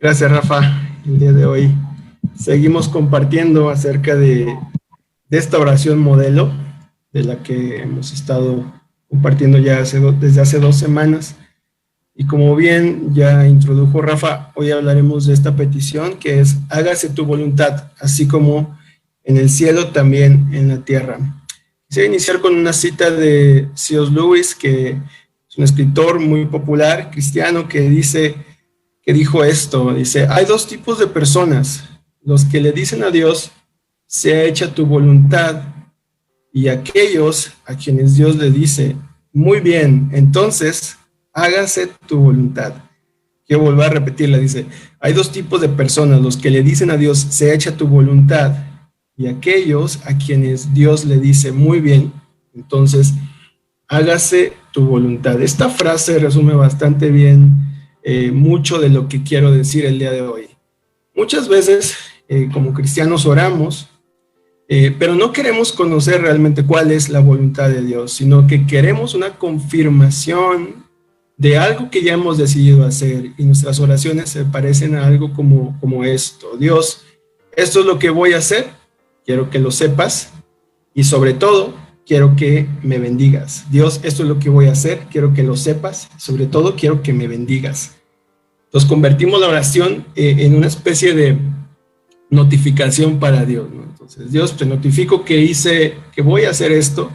Gracias, Rafa. El día de hoy seguimos compartiendo acerca de esta oración modelo, de la que hemos estado compartiendo ya desde hace 2 semanas. Y como bien ya introdujo Rafa, hoy hablaremos de esta petición que es: hágase tu voluntad, así como en el cielo, también en la tierra. Quisiera iniciar con una cita de C.S. Lewis, que es un escritor muy popular cristiano, que dijo esto: dice, hay dos tipos de personas, los que le dicen a Dios, sea hecha tu voluntad, y aquellos a quienes Dios le dice, muy bien, entonces hágase tu voluntad. Quiero volver a repetirla, dice, hay dos tipos de personas, los que le dicen a Dios, sea hecha tu voluntad, y aquellos a quienes Dios le dice, muy bien, entonces hágase tu voluntad. Esta frase resume bastante bien mucho de lo que quiero decir el día de hoy. Muchas veces como cristianos oramos, pero no queremos conocer realmente cuál es la voluntad de Dios, sino que queremos una confirmación de algo que ya hemos decidido hacer, y nuestras oraciones se parecen a algo como esto: Dios, esto es lo que voy a hacer, quiero que lo sepas, y sobre todo quiero que me bendigas. Dios, esto es lo que voy a hacer, quiero que lo sepas, sobre todo quiero que me bendigas. Entonces convertimos la oración en una especie de notificación para Dios, ¿no? Entonces, Dios, te notifico que voy a hacer esto,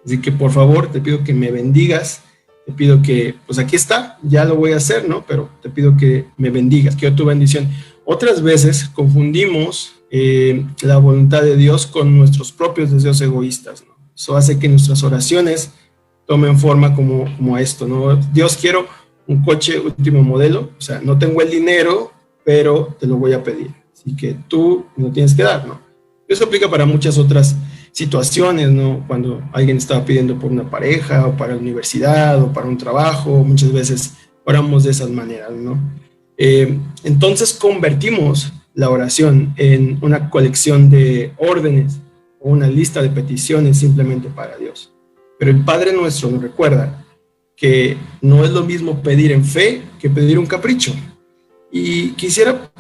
así que por favor te pido que me bendigas, te pido que, pues aquí está, ya lo voy a hacer, ¿no? Pero te pido que me bendigas, quiero tu bendición. Otras veces confundimos la voluntad de Dios con nuestros propios deseos egoístas, ¿no? Eso hace que nuestras oraciones tomen forma como esto, ¿no? Dios, quiero un coche último modelo, o sea, no tengo el dinero, pero te lo voy a pedir, así que tú me lo tienes que dar, ¿no? Eso aplica para muchas otras situaciones, ¿no? Cuando alguien estaba pidiendo por una pareja, o para la universidad, o para un trabajo, muchas veces oramos de esas maneras, ¿no? Entonces convertimos la oración en una colección de órdenes o una lista de peticiones simplemente para Dios. Pero el Padre Nuestro nos recuerda que no es lo mismo pedir en fe que pedir un capricho. Y quisiera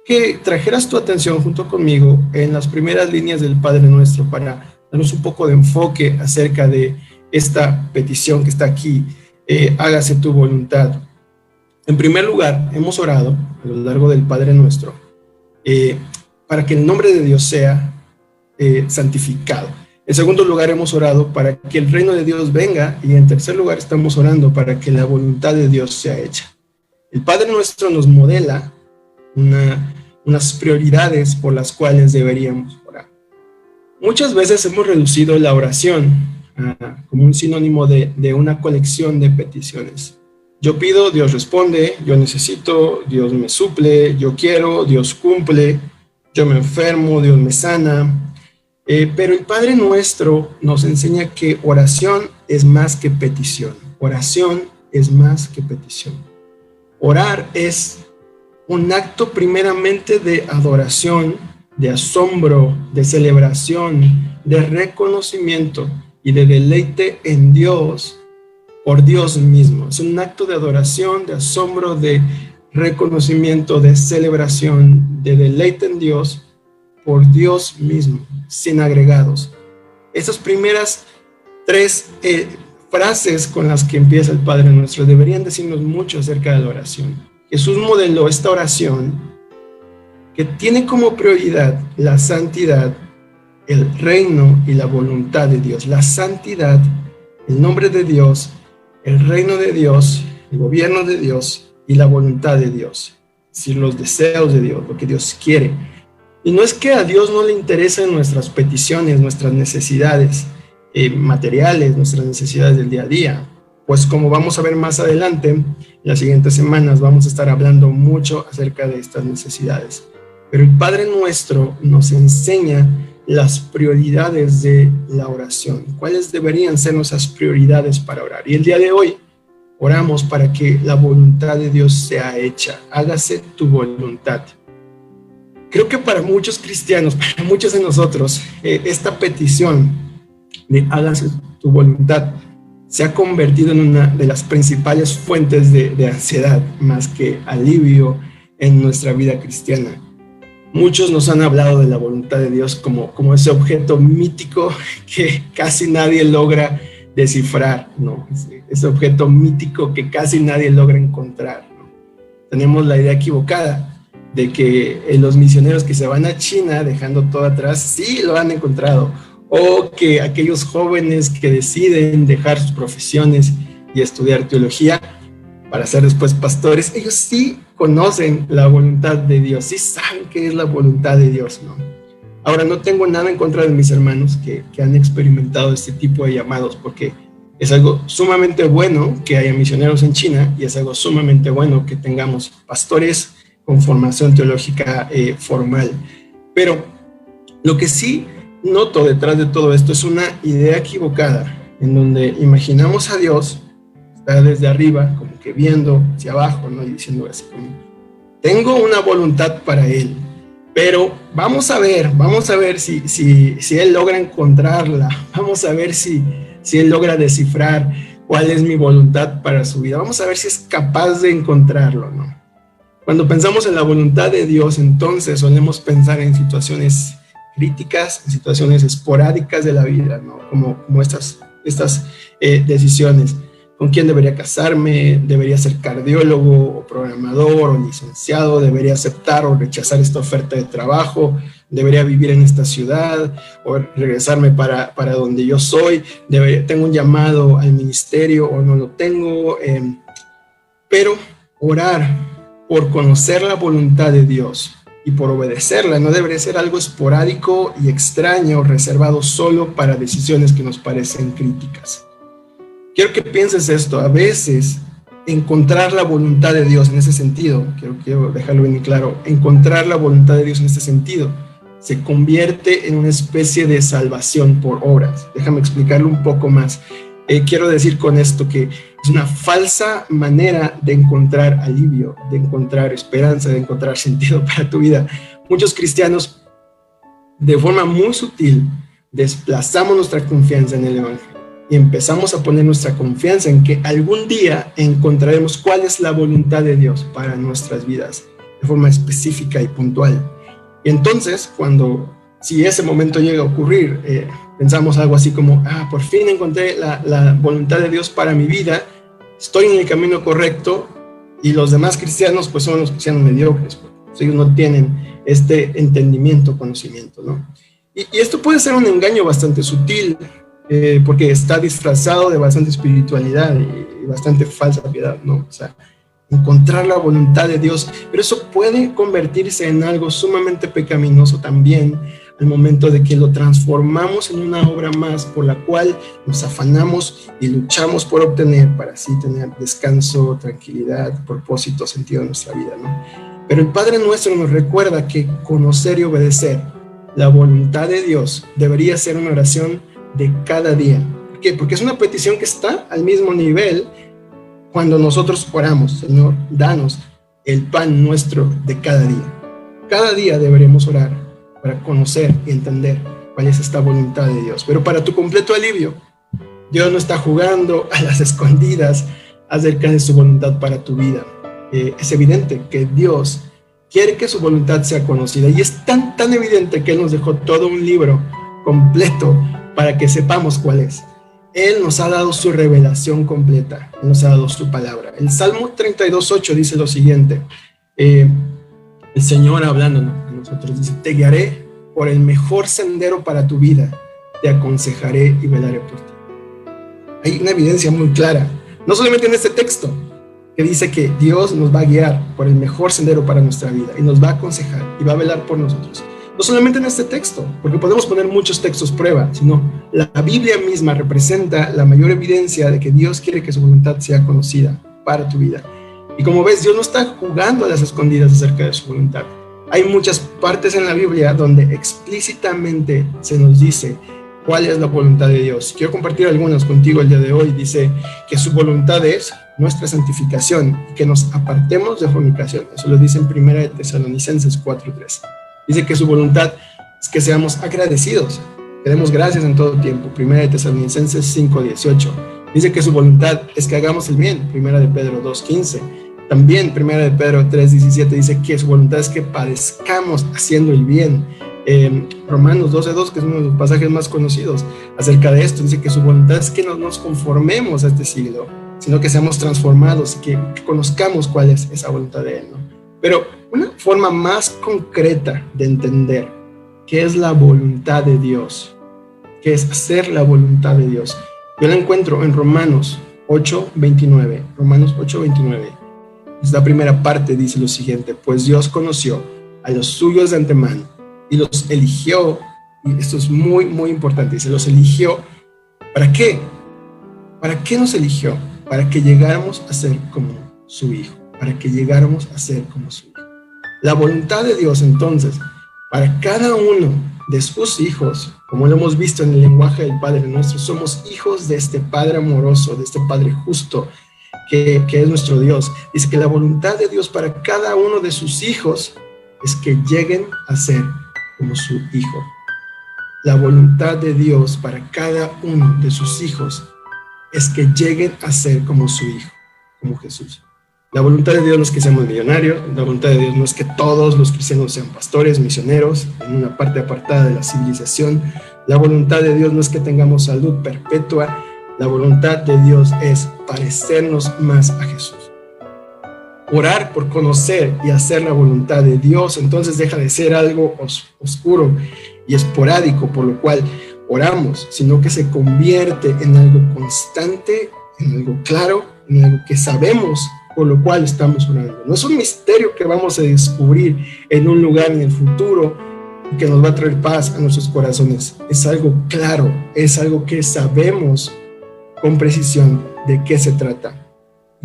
que trajeras tu atención junto conmigo en las primeras líneas del Padre Nuestro para darnos un poco de enfoque acerca de esta petición que está aquí, hágase tu voluntad. En primer lugar, hemos orado a lo largo del Padre Nuestro para que el nombre de Dios sea santificado. En segundo lugar, hemos orado para que el reino de Dios venga, y en tercer lugar estamos orando para que la voluntad de Dios sea hecha. El Padre Nuestro nos modela unas prioridades por las cuales deberíamos orar. Muchas veces hemos reducido la oración como un sinónimo de una colección de peticiones. Yo pido, Dios responde; yo necesito, Dios me suple; yo quiero, Dios cumple; yo me enfermo, Dios me sana. Pero el Padre Nuestro nos enseña que oración es más que petición. Oración es más que petición. Orar es un acto primeramente de adoración, de asombro, de celebración, de reconocimiento y de deleite en Dios por Dios mismo. Es un acto de adoración, de asombro, de reconocimiento, de celebración, de deleite en Dios por Dios mismo, sin agregados. Esas primeras tres frases con las que empieza el Padre Nuestro deberían decirnos mucho acerca de la oración. Jesús modeló esta oración que tiene como prioridad la santidad, el reino y la voluntad de Dios. La santidad, el nombre de Dios, el reino de Dios, el gobierno de Dios y la voluntad de Dios. Es decir, los deseos de Dios, lo que Dios quiere. Y no es que a Dios no le interesen nuestras peticiones, nuestras necesidades materiales, nuestras necesidades del día a día. Pues como vamos a ver más adelante, en las siguientes semanas vamos a estar hablando mucho acerca de estas necesidades. Pero el Padre Nuestro nos enseña las prioridades de la oración. ¿Cuáles deberían ser nuestras prioridades para orar? Y el día de hoy oramos para que la voluntad de Dios sea hecha. Hágase tu voluntad. Creo que para muchos cristianos, para muchos de nosotros, esta petición de hágase tu voluntad se ha convertido en una de las principales fuentes de ansiedad, más que alivio en nuestra vida cristiana. Muchos nos han hablado de la voluntad de Dios como ese objeto mítico que casi nadie logra descifrar, ¿no? Ese objeto mítico que casi nadie logra encontrar, ¿no? Tenemos la idea equivocada de que los misioneros que se van a China dejando todo atrás, sí lo han encontrado, o que aquellos jóvenes que deciden dejar sus profesiones y estudiar teología para ser después pastores, ellos sí conocen la voluntad de Dios, sí saben qué es la voluntad de Dios, ¿no? Ahora, no tengo nada en contra de mis hermanos que han experimentado este tipo de llamados, porque es algo sumamente bueno que haya misioneros en China, y es algo sumamente bueno que tengamos pastores con formación teológica formal. Pero lo que sí noto detrás de todo esto es una idea equivocada, en donde imaginamos a Dios, está desde arriba, como que viendo hacia abajo, ¿no? Y diciendo así como, tengo una voluntad para Él, pero vamos a ver si Él logra encontrarla, vamos a ver si Él logra descifrar cuál es mi voluntad para su vida, vamos a ver si es capaz de encontrarlo, ¿no? Cuando pensamos en la voluntad de Dios, entonces solemos pensar en situaciones críticas, en situaciones esporádicas de la vida, ¿no? Como estas decisiones. ¿Con quién debería casarme? ¿Debería ser cardiólogo o programador o licenciado? ¿Debería aceptar o rechazar esta oferta de trabajo? ¿Debería vivir en esta ciudad o regresarme para donde yo soy? ¿Tengo un llamado al ministerio o no lo tengo? Pero orar por conocer la voluntad de Dios y por obedecerla no debería ser algo esporádico y extraño, reservado solo para decisiones que nos parecen críticas. Quiero que pienses esto. A veces encontrar la voluntad de Dios en ese sentido, quiero dejarlo bien claro, encontrar la voluntad de Dios en este sentido se convierte en una especie de salvación por obras. Déjame explicarlo un poco más. Quiero decir con esto que es una falsa manera de encontrar alivio, de encontrar esperanza, de encontrar sentido para tu vida. Muchos cristianos, de forma muy sutil, desplazamos nuestra confianza en el Evangelio y empezamos a poner nuestra confianza en que algún día encontraremos cuál es la voluntad de Dios para nuestras vidas, de forma específica y puntual. Y entonces, si ese momento llega a ocurrir, pensamos algo así como, por fin encontré la voluntad de Dios para mi vida, estoy en el camino correcto, y los demás cristianos pues son los cristianos mediocres, porque ellos no tienen este entendimiento, conocimiento, ¿no? Y esto puede ser un engaño bastante sutil, porque está disfrazado de bastante espiritualidad y bastante falsa piedad, ¿no? O sea, encontrar la voluntad de Dios, pero eso puede convertirse en algo sumamente pecaminoso también al momento de que lo transformamos en una obra más por la cual nos afanamos y luchamos por obtener para así tener descanso, tranquilidad, propósito, sentido en nuestra vida, ¿no? Pero el Padre Nuestro nos recuerda que conocer y obedecer la voluntad de Dios debería ser una oración de cada día. ¿Por qué? Porque es una petición que está al mismo nivel cuando nosotros oramos, Señor, danos el pan nuestro de cada día. Cada día deberemos orar para conocer y entender cuál es esta voluntad de Dios. Pero para tu completo alivio, Dios no está jugando a las escondidas acerca de su voluntad para tu vida. Es evidente que Dios quiere que su voluntad sea conocida, y es tan evidente que Él nos dejó todo un libro completo para que sepamos cuál es. Él nos ha dado su revelación completa, Él nos ha dado su palabra. El Salmo 32:8 dice lo siguiente, el Señor hablándonos a nosotros dice, te guiaré por el mejor sendero para tu vida, te aconsejaré y velaré por ti. Hay una evidencia muy clara, no solamente en este texto, que dice que Dios nos va a guiar por el mejor sendero para nuestra vida y nos va a aconsejar y va a velar por nosotros. No solamente en este texto, porque podemos poner muchos textos prueba, sino la Biblia misma representa la mayor evidencia de que Dios quiere que su voluntad sea conocida para tu vida. Y como ves, Dios no está jugando a las escondidas acerca de su voluntad. Hay muchas partes en la Biblia donde explícitamente se nos dice cuál es la voluntad de Dios. Quiero compartir algunas contigo el día de hoy. Dice que su voluntad es nuestra santificación, que nos apartemos de fornicación. Eso lo dice en 1 Tesalonicenses 4:3. Dice que su voluntad es que seamos agradecidos, que demos gracias en todo tiempo. 1 Tesalonicenses 5:18. Dice que su voluntad es que hagamos el bien. 1 Pedro 2:15. También 1 de Pedro 3:17 dice que su voluntad es que padezcamos haciendo el bien. Romanos 12:2, que es uno de los pasajes más conocidos acerca de esto, dice que su voluntad es que no nos conformemos a este siglo, sino que seamos transformados y que conozcamos cuál es esa voluntad de Él, ¿no? Pero una forma más concreta de entender qué es la voluntad de Dios, qué es hacer la voluntad de Dios, yo la encuentro en Romanos 8:29. Romanos 8:29. La primera parte dice lo siguiente: pues Dios conoció a los suyos de antemano y los eligió, y esto es muy, muy importante, dice, los eligió, ¿para qué? ¿Para qué nos eligió? Para que llegáramos a ser como su Hijo, para que llegáramos a ser como su Hijo. La voluntad de Dios, entonces, para cada uno de sus hijos, como lo hemos visto en el lenguaje del Padre nuestro, somos hijos de este Padre amoroso, de este Padre justo, que es nuestro Dios. Dice que la voluntad de Dios para cada uno de sus hijos es que lleguen a ser como su Hijo. La voluntad de Dios para cada uno de sus hijos es que lleguen a ser como su Hijo, como Jesús. La voluntad de Dios no es que seamos millonarios, la voluntad de Dios no es que todos los cristianos sean pastores, misioneros, en una parte apartada de la civilización. La voluntad de Dios no es que tengamos salud perpetua. La voluntad de Dios es parecernos más a Jesús. Orar por conocer y hacer la voluntad de Dios, entonces deja de ser algo oscuro y esporádico, por lo cual oramos, sino que se convierte en algo constante, en algo claro, en algo que sabemos, por lo cual estamos orando. No es un misterio que vamos a descubrir en un lugar en el futuro que nos va a traer paz a nuestros corazones. Es algo claro, es algo que sabemos con precisión de qué se trata.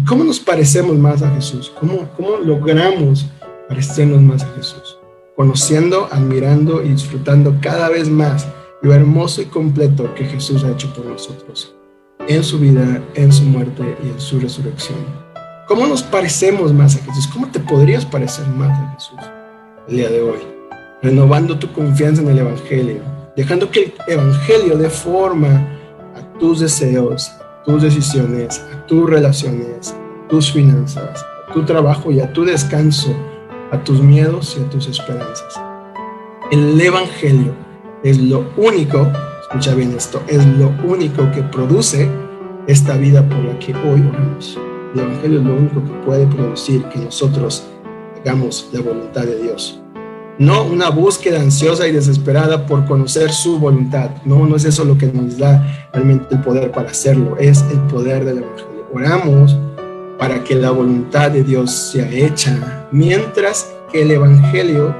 ¿Cómo nos parecemos más a Jesús? ¿Cómo logramos parecernos más a Jesús? Conociendo, admirando y disfrutando cada vez más lo hermoso y completo que Jesús ha hecho por nosotros, en su vida, en su muerte y en su resurrección. ¿Cómo nos parecemos más a Jesús? ¿Cómo te podrías parecer más a Jesús el día de hoy? Renovando tu confianza en el Evangelio, dejando que el Evangelio dé forma a tus deseos, a tus decisiones, a tus relaciones, a tus finanzas, a tu trabajo y a tu descanso, a tus miedos y a tus esperanzas. El Evangelio es lo único, escucha bien esto, es lo único que produce esta vida por la que hoy oramos. El Evangelio es lo único que puede producir que nosotros hagamos la voluntad de Dios. No una búsqueda ansiosa y desesperada por conocer su voluntad. No es eso lo que nos da realmente el poder para hacerlo. Es el poder del Evangelio. Oramos para que la voluntad de Dios sea hecha, mientras que el Evangelio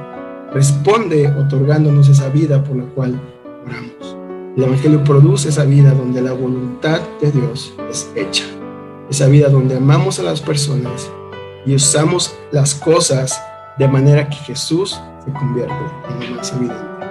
responde otorgándonos esa vida por la cual oramos. El Evangelio produce esa vida donde la voluntad de Dios es hecha. Esa vida donde amamos a las personas y usamos las cosas de manera que Jesús se convierte en lo más evidente.